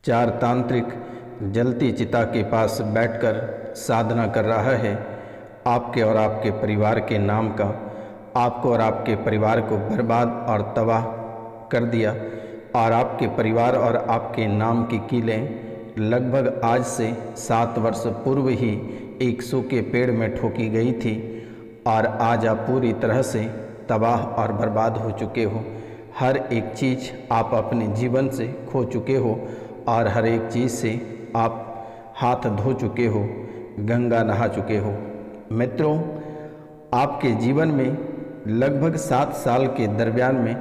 चार तांत्रिक जलती चिता के पास बैठकर साधना कर रहा है आपके और आपके परिवार के नाम का। आपको और आपके परिवार को बर्बाद और तबाह कर दिया और आपके परिवार और आपके नाम की कीलें लगभग आज से 7 वर्ष पूर्व ही एक सूखे पेड़ में ठोकी गई थी और आज आप पूरी तरह से तबाह और बर्बाद हो चुके हो। हर एक चीज़ आप अपने जीवन से खो चुके हो और हर एक चीज़ से आप हाथ धो चुके हो, गंगा नहा चुके हो। मित्रों, आपके जीवन में लगभग 7 साल के दरमियान में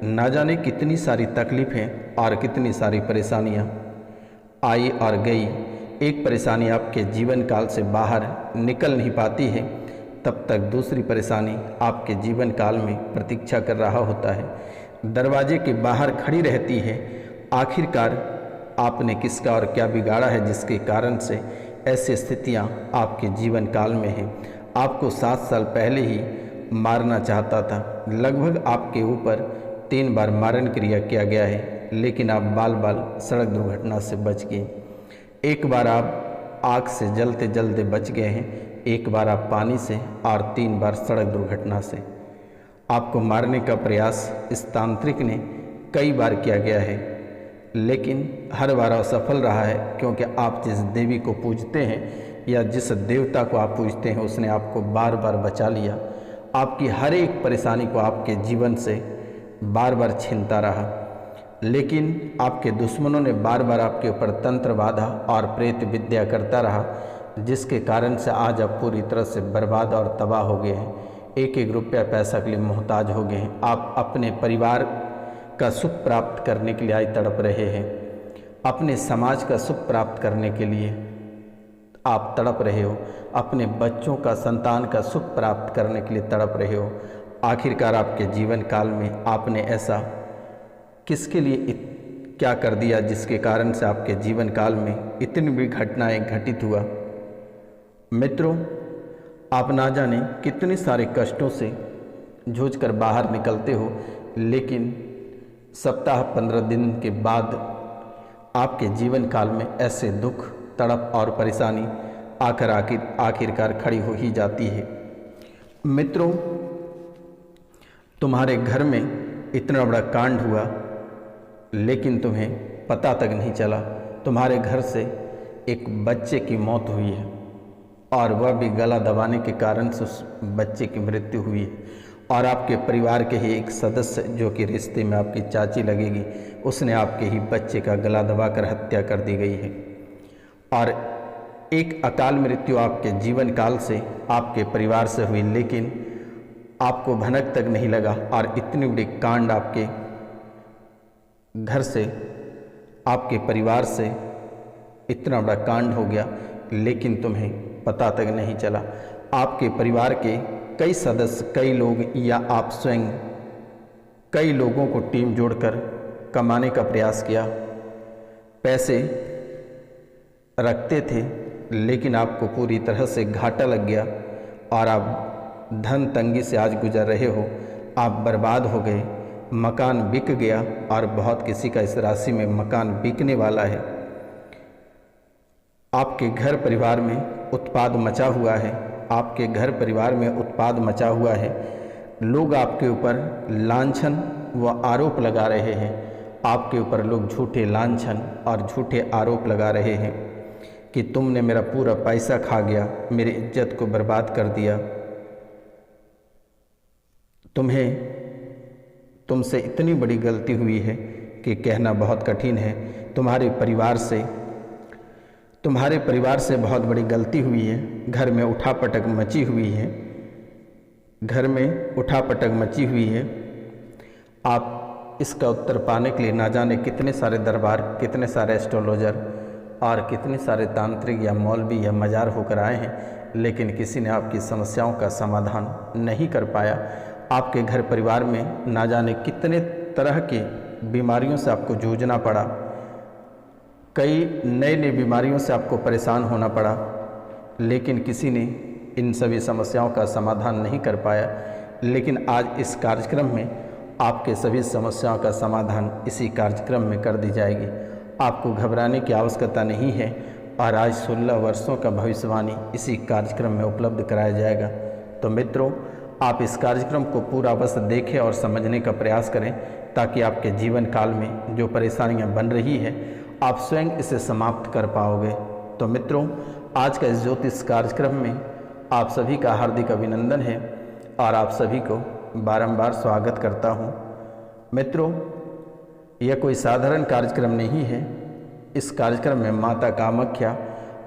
ना जाने कितनी सारी तकलीफ़ें और कितनी सारी परेशानियां आई और गई। एक परेशानी आपके जीवन काल से बाहर निकल नहीं पाती है, तब तक दूसरी परेशानी आपके जीवन काल में प्रतीक्षा कर रहा होता है, दरवाजे के बाहर खड़ी रहती है। आखिरकार आपने किसका और क्या बिगाड़ा है जिसके कारण से ऐसी स्थितियां आपके जीवन काल में हैं। आपको 7 साल पहले ही मारना चाहता था। लगभग आपके ऊपर 3 बार मारण क्रिया किया गया है, लेकिन आप बाल बाल सड़क दुर्घटना से बच गए। एक बार आप आग से जलते जलते बच गए हैं, एक बार आप पानी से और 3 बार सड़क दुर्घटना से। आपको मारने का प्रयास इस तांत्रिक ने कई बार किया गया है, लेकिन हर बार असफल रहा है, क्योंकि आप जिस देवी को पूजते हैं या जिस देवता को आप पूजते हैं उसने आपको बार बार बचा लिया। आपकी हर एक परेशानी को आपके जीवन से बार बार छीनता रहा, लेकिन आपके दुश्मनों ने बार बार आपके ऊपर तंत्र बाधा और प्रेत विद्या करता रहा, जिसके कारण से आज आप पूरी तरह से बर्बाद और तबाह हो गए हैं। एक एक रुपया पैसा के लिए मोहताज हो गए हैं। आप अपने परिवार का सुख प्राप्त करने के लिए आज तड़प रहे हैं, अपने समाज का सुख प्राप्त करने के लिए आप तड़प रहे हो, अपने बच्चों का संतान का सुख प्राप्त करने के लिए तड़प रहे हो। आखिरकार आपके जीवन काल में आपने ऐसा किसके लिए क्या कर दिया जिसके कारण से आपके जीवन काल में इतनी भी घटनाएं घटित हुआ। मित्रों, आप ना जाने कितने सारे कष्टों से जूझकर बाहर निकलते हो, लेकिन सप्ताह 15 दिन के बाद आपके जीवन काल में ऐसे दुख, तड़प और परेशानी आखिरकार खड़ी हो ही जाती है। मित्रों, तुम्हारे घर में इतना बड़ा कांड हुआ, लेकिन तुम्हें पता तक नहीं चला। तुम्हारे घर से एक बच्चे की मौत हुई है और वह भी गला दबाने के कारण से उस बच्चे की मृत्यु हुई है। और आपके परिवार के ही एक सदस्य, जो कि रिश्ते में आपकी चाची लगेगी, उसने आपके ही बच्चे का गला दबाकर हत्या कर दी गई है। और एक अकाल मृत्यु आपके जीवन काल से आपके परिवार से हुई, लेकिन आपको भनक तक नहीं लगा और इतनी बड़ी कांड आपके घर से, आपके परिवार से इतना बड़ा कांड हो गया, लेकिन तुम्हें पता तक नहीं चला। आपके परिवार के कई सदस्य, कई लोग या आप स्वयं कई लोगों को टीम जोड़कर कमाने का प्रयास किया, पैसे रखते थे, लेकिन आपको पूरी तरह से घाटा लग गया और आप धन तंगी से आज गुजर रहे हो। आप बर्बाद हो गए, मकान बिक गया और बहुत किसी का इस राशि में मकान बिकने वाला है। आपके घर परिवार में उत्पाद मचा हुआ है, आपके घर परिवार में उत्पाद मचा हुआ है। लोग आपके ऊपर लांछन व आरोप लगा रहे हैं, आपके ऊपर लोग झूठे लांछन और झूठे आरोप लगा रहे हैं कि तुमने मेरा पूरा पैसा खा गया, मेरी इज्जत को बर्बाद कर दिया। तुमसे इतनी बड़ी गलती हुई है कि कहना बहुत कठिन है। तुम्हारे परिवार से बहुत बड़ी गलती हुई है। घर में उठापटक मची हुई है, घर में उठापटक मची हुई है। आप इसका उत्तर पाने के लिए ना जाने कितने सारे दरबार, कितने सारे एस्ट्रोलॉजर और कितने सारे तांत्रिक या मौलवी या मजार होकर आए हैं, लेकिन किसी ने आपकी समस्याओं का समाधान नहीं कर पाया। आपके घर परिवार में ना जाने कितने तरह की बीमारियों से आपको जूझना पड़ा, कई नई बीमारियों से आपको परेशान होना पड़ा, लेकिन किसी ने इन सभी समस्याओं का समाधान नहीं कर पाया। लेकिन आज इस कार्यक्रम में आपके सभी समस्याओं का समाधान इसी कार्यक्रम में कर दी जाएगी। आपको घबराने की आवश्यकता नहीं है और आज 16 वर्षों का भविष्यवाणी इसी कार्यक्रम में उपलब्ध कराया जाएगा। तो मित्रों, आप इस कार्यक्रम को पूरा अवश्य देखें और समझने का प्रयास करें ताकि आपके जीवन काल में जो परेशानियां बन रही है आप स्वयं इसे समाप्त कर पाओगे। तो मित्रों, आज का इस ज्योतिष कार्यक्रम में आप सभी का हार्दिक अभिनंदन है और आप सभी को बारंबार स्वागत करता हूं। मित्रों, यह कोई साधारण कार्यक्रम नहीं है। इस कार्यक्रम में माता कामाख्या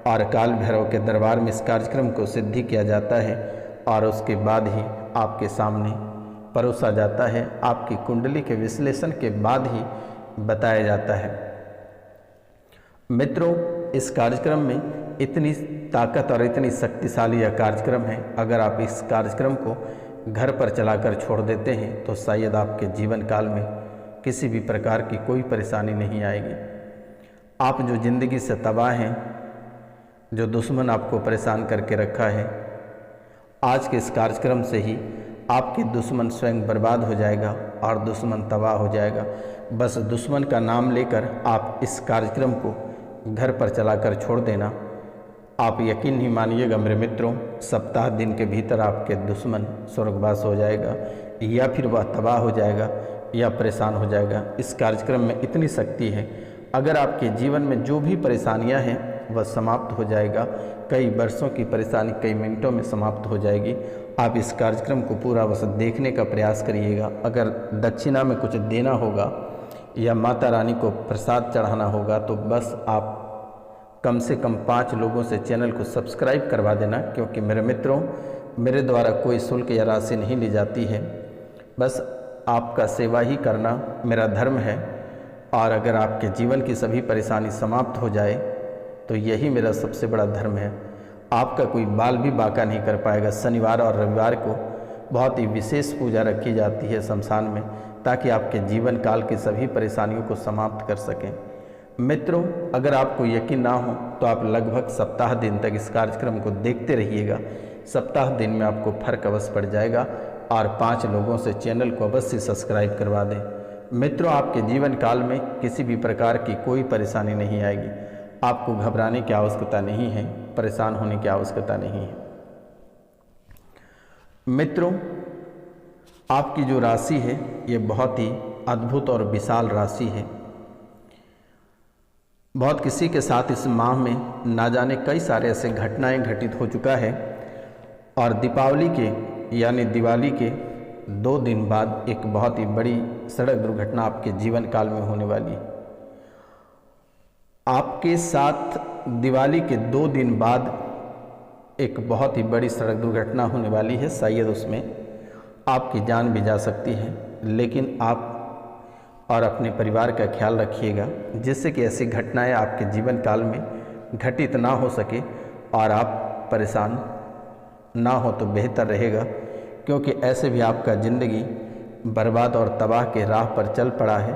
और काल भैरव के दरबार में इस कार्यक्रम को सिद्धि किया जाता है और उसके बाद ही आपके सामने परोसा जाता है। आपकी कुंडली के विश्लेषण के बाद ही बताया जाता है। मित्रों, इस कार्यक्रम में इतनी ताकत और इतनी शक्तिशाली यह कार्यक्रम है, अगर आप इस कार्यक्रम को घर पर चलाकर छोड़ देते हैं तो शायद आपके जीवन काल में किसी भी प्रकार की कोई परेशानी नहीं आएगी। आप जो ज़िंदगी से तबाह हैं, जो दुश्मन आपको परेशान करके रखा है, आज के इस कार्यक्रम से ही आपके दुश्मन स्वयं बर्बाद हो जाएगा और दुश्मन तबाह हो जाएगा। बस दुश्मन का नाम लेकर आप इस कार्यक्रम को घर पर चलाकर छोड़ देना। आप यकीन नहीं मानिएगा मेरे मित्रों, सप्ताह दिन के भीतर आपके दुश्मन स्वर्गवास हो जाएगा या फिर वह तबाह हो जाएगा या परेशान हो जाएगा। इस कार्यक्रम में इतनी शक्ति है, अगर आपके जीवन में जो भी परेशानियां हैं वह समाप्त हो जाएगा। कई वर्षों की परेशानी कई मिनटों में समाप्त हो जाएगी। आप इस कार्यक्रम को पूरा बस देखने का प्रयास करिएगा। अगर दक्षिणा में कुछ देना होगा या माता रानी को प्रसाद चढ़ाना होगा तो बस आप कम से कम 5 लोगों से चैनल को सब्सक्राइब करवा देना, क्योंकि मेरे मित्रों, मेरे द्वारा कोई शुल्क या राशि नहीं ली जाती है। बस आपका सेवा ही करना मेरा धर्म है और अगर आपके जीवन की सभी परेशानी समाप्त हो जाए तो यही मेरा सबसे बड़ा धर्म है। आपका कोई बाल भी बाका नहीं कर पाएगा। शनिवार और रविवार को बहुत ही विशेष पूजा रखी जाती है शमशान में, ताकि आपके जीवन काल की सभी परेशानियों को समाप्त कर सकें। मित्रों, अगर आपको यकीन ना हो तो आप लगभग सप्ताह दिन तक इस कार्यक्रम को देखते रहिएगा। सप्ताह दिन में आपको फर्क अवश्य पड़ जाएगा और 5 लोगों से चैनल को अवश्य सब्सक्राइब करवा दें। मित्रों, आपके जीवन काल में किसी भी प्रकार की कोई परेशानी नहीं आएगी। आपको घबराने की आवश्यकता नहीं है, परेशान होने की आवश्यकता नहीं है। मित्रों, आपकी जो राशि है ये बहुत ही अद्भुत और विशाल राशि है। बहुत किसी के साथ इस माह में ना जाने कई सारे ऐसे घटनाएं घटित हो चुका है और दीपावली के यानी दिवाली के 2 दिन बाद एक बहुत ही बड़ी सड़क दुर्घटना आपके जीवन काल में होने वाली है। आपके साथ दिवाली के 2 दिन बाद एक बहुत ही बड़ी सड़क दुर्घटना होने वाली है। शायद उसमें आपकी जान भी जा सकती है, लेकिन आप और अपने परिवार का ख्याल रखिएगा जिससे कि ऐसी घटनाएं आपके जीवन काल में घटित ना हो सके और आप परेशान ना हो तो बेहतर रहेगा, क्योंकि ऐसे भी आपका ज़िंदगी बर्बाद और तबाह के राह पर चल पड़ा है।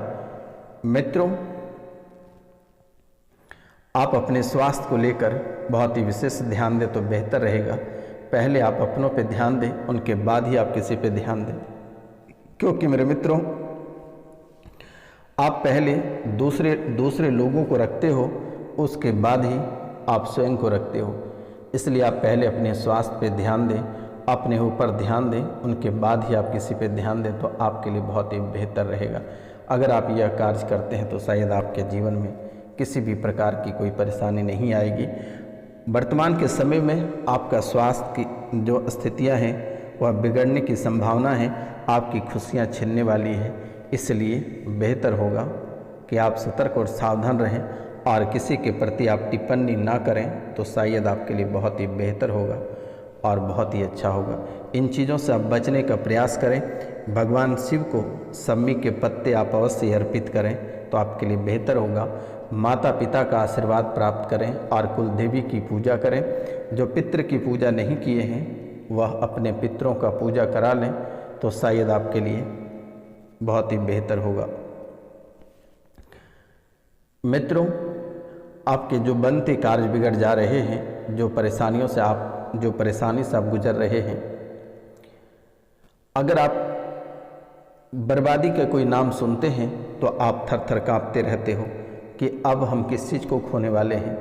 मित्रों, आप अपने स्वास्थ्य को लेकर बहुत ही विशेष ध्यान दें तो बेहतर रहेगा। पहले आप अपनों पे ध्यान दें, उनके बाद ही आप किसी पे ध्यान दें, क्योंकि मेरे मित्रों, आप पहले दूसरे लोगों को रखते हो, उसके बाद ही आप स्वयं को रखते हो। इसलिए आप पहले अपने स्वास्थ्य पे ध्यान दें, अपने ऊपर ध्यान दें, उनके बाद ही आप किसी पे ध्यान दें तो आपके लिए बहुत ही बेहतर रहेगा। अगर आप यह कार्य करते हैं तो शायद आपके जीवन में किसी भी प्रकार की कोई परेशानी नहीं आएगी। वर्तमान के समय में आपका स्वास्थ्य की जो स्थितियां हैं वह बिगड़ने की संभावना है, आपकी खुशियां छिनने वाली है। इसलिए बेहतर होगा कि आप सतर्क और सावधान रहें और किसी के प्रति आप टिप्पणी ना करें तो शायद आपके लिए बहुत ही बेहतर होगा और बहुत ही अच्छा होगा। इन चीज़ों से आप बचने का प्रयास करें। भगवान शिव को सम्मी के पत्ते आप अवश्य अर्पित करें तो आपके लिए बेहतर होगा। माता पिता का आशीर्वाद प्राप्त करें और कुल देवी की पूजा करें। जो पितृ की पूजा नहीं किए हैं वह अपने पितरों का पूजा करा लें तो शायद आपके लिए बहुत ही बेहतर होगा। मित्रों, आपके जो बनते कार्य बिगड़ जा रहे हैं, जो परेशानी से आप गुजर रहे हैं, अगर आप बर्बादी का कोई नाम सुनते हैं तो आप थर थर काँपते रहते हो, कि अब हम किस चीज़ को खोने वाले हैं।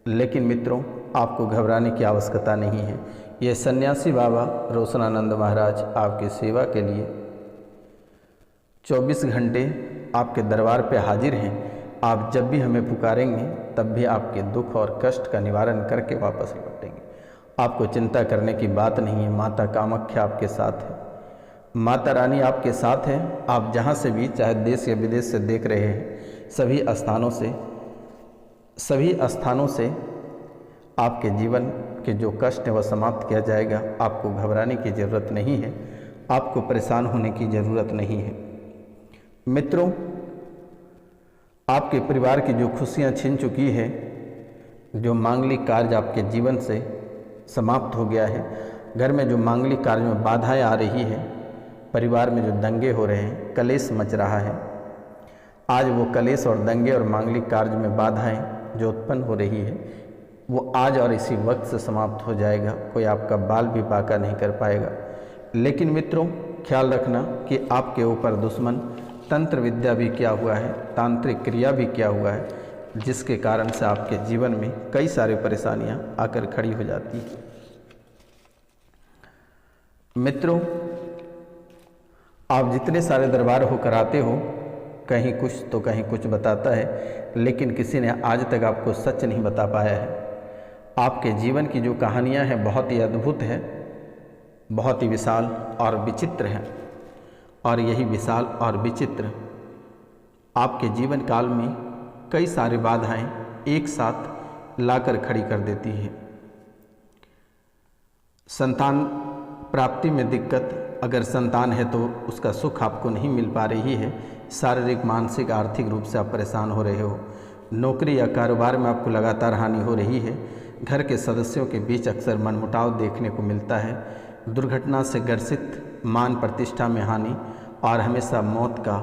लेकिन मित्रों, आपको घबराने की आवश्यकता नहीं है। ये सन्यासी बाबा रोशनानंद महाराज आपकी सेवा के लिए 24 घंटे आपके दरबार पे हाजिर हैं। आप जब भी हमें पुकारेंगे तब भी आपके दुख और कष्ट का निवारण करके वापस लौटेंगे। आपको चिंता करने की बात नहीं है। माता कामाख्या आपके साथ है, माता रानी आपके साथ है। आप जहाँ से भी, चाहे देश या विदेश से देख रहे हैं, सभी स्थानों से आपके जीवन के जो कष्ट है वह समाप्त किया जाएगा। आपको घबराने की ज़रूरत नहीं है, आपको परेशान होने की ज़रूरत नहीं है। मित्रों, आपके परिवार की जो खुशियां छीन चुकी है, जो मांगलिक कार्य आपके जीवन से समाप्त हो गया है, घर में जो मांगलिक कार्य में बाधाएं आ रही है, परिवार में जो दंगे हो रहे हैं, कलेश मच रहा है, आज वो कलेश और दंगे और मांगलिक कार्य में बाधाएं जो उत्पन्न हो रही है वो आज और इसी वक्त से समाप्त हो जाएगा। कोई आपका बाल भी बांका नहीं कर पाएगा। लेकिन मित्रों, ख्याल रखना कि आपके ऊपर दुश्मन तंत्र विद्या भी किया हुआ है, तांत्रिक क्रिया भी किया हुआ है, जिसके कारण से आपके जीवन में कई सारी परेशानियां आकर खड़ी हो जाती हैं। मित्रों, आप जितने सारे दरबार होकर आते हो, कहीं कुछ तो कहीं कुछ बताता है, लेकिन किसी ने आज तक आपको सच नहीं बता पाया है। आपके जीवन की जो कहानियां हैं बहुत ही अद्भुत है, बहुत ही विशाल और विचित्र हैं। और यही विशाल और विचित्र आपके जीवन काल में कई सारी बाधाएं एक साथ लाकर खड़ी कर देती है। संतान प्राप्ति में दिक्कत, अगर संतान है तो उसका सुख आपको नहीं मिल पा रही है। शारीरिक, मानसिक, आर्थिक रूप से आप परेशान हो रहे हो। नौकरी या कारोबार में आपको लगातार हानि हो रही है। घर के सदस्यों के बीच अक्सर मनमुटाव देखने को मिलता है। दुर्घटना से ग्रसित, मान प्रतिष्ठा में हानि और हमेशा मौत का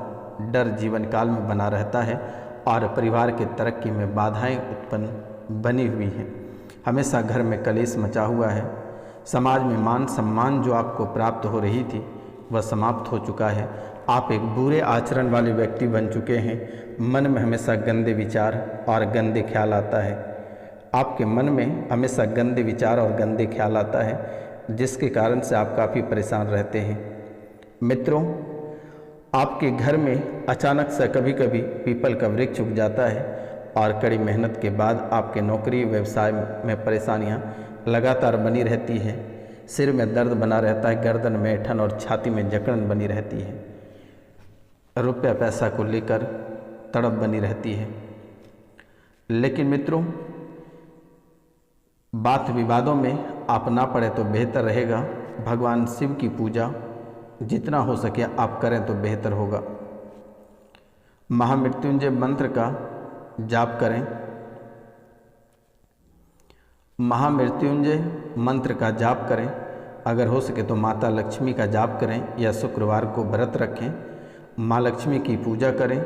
डर जीवन काल में बना रहता है। और परिवार के तरक्की में बाधाएं उत्पन्न बनी हुई हैं। हमेशा घर में कलेश मचा हुआ है। समाज में मान सम्मान जो आपको प्राप्त हो रही थी वह समाप्त हो चुका है। आप एक बुरे आचरण वाले व्यक्ति बन चुके हैं। मन में हमेशा गंदे विचार और गंदे ख्याल आता है। आपके मन में हमेशा गंदे विचार और गंदे ख्याल आता है, जिसके कारण से आप काफ़ी परेशान रहते हैं। मित्रों, आपके घर में अचानक से कभी कभी पीपल का वृक्ष उग जाता है और कड़ी मेहनत के बाद आपके नौकरी व्यवसाय में परेशानियां लगातार बनी रहती है। सिर में दर्द बना रहता है, गर्दन में ऐंठन और छाती में जकड़न बनी रहती है। रुपया पैसा को लेकर तड़प बनी रहती है। लेकिन मित्रों, बात विवादों में आप ना पड़े तो बेहतर रहेगा। भगवान शिव की पूजा जितना हो सके आप करें तो बेहतर होगा। महामृत्युंजय मंत्र का जाप करें। महामृत्युंजय मंत्र का जाप करें। अगर हो सके तो माता लक्ष्मी का जाप करें या शुक्रवार को व्रत रखें। माँ लक्ष्मी की पूजा करें।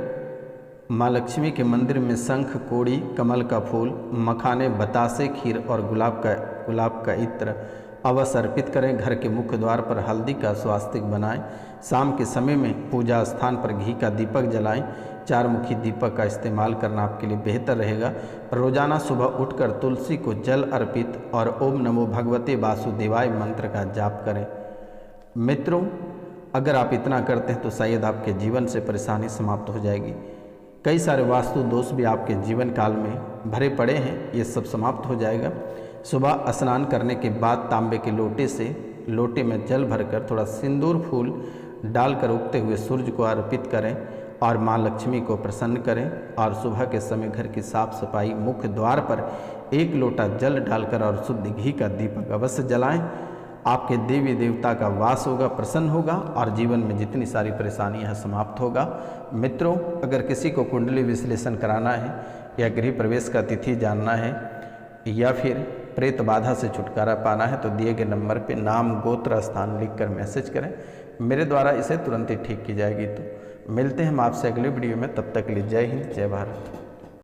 माँ लक्ष्मी के मंदिर में शंख, कोड़ी, कमल का फूल, मखाने, बतासे, खीर और गुलाब का इत्र अवश्य अर्पित करें। घर के मुख्य द्वार पर हल्दी का स्वास्तिक बनाएं। शाम के समय में पूजा स्थान पर घी का दीपक जलाएं। 4 मुखी दीपक का इस्तेमाल करना आपके लिए बेहतर रहेगा। रोजाना सुबह उठकर तुलसी को जल अर्पित और ओम नमो भगवते वासुदेवाय मंत्र का जाप करें। मित्रों, अगर आप इतना करते हैं तो शायद आपके जीवन से परेशानी समाप्त हो जाएगी। कई सारे वास्तु दोष भी आपके जीवन काल में भरे पड़े हैं, ये सब समाप्त हो जाएगा। सुबह स्नान करने के बाद तांबे के लोटे में जल भरकर थोड़ा सिंदूर फूल डालकर उगते हुए सूर्य को अर्पित करें और माँ लक्ष्मी को प्रसन्न करें। और सुबह के समय घर की साफ सफाई, मुख्य द्वार पर 1 लोटा जल डालकर और शुद्ध घी का दीपक अवश्य जलाएं। आपके देवी देवता का वास होगा, प्रसन्न होगा और जीवन में जितनी सारी परेशानियां हैं समाप्त होगा। मित्रों, अगर किसी को कुंडली विश्लेषण कराना है या गृह प्रवेश का तिथि जानना है या फिर प्रेत बाधा से छुटकारा पाना है तो दिए गए नंबर पे नाम, गोत्र, स्थान लिखकर मैसेज करें। मेरे द्वारा इसे तुरंत ही ठीक की जाएगी। तो मिलते हैं हम आपसे अगले वीडियो में। तब तक के लिए जय हिंद, जय भारत।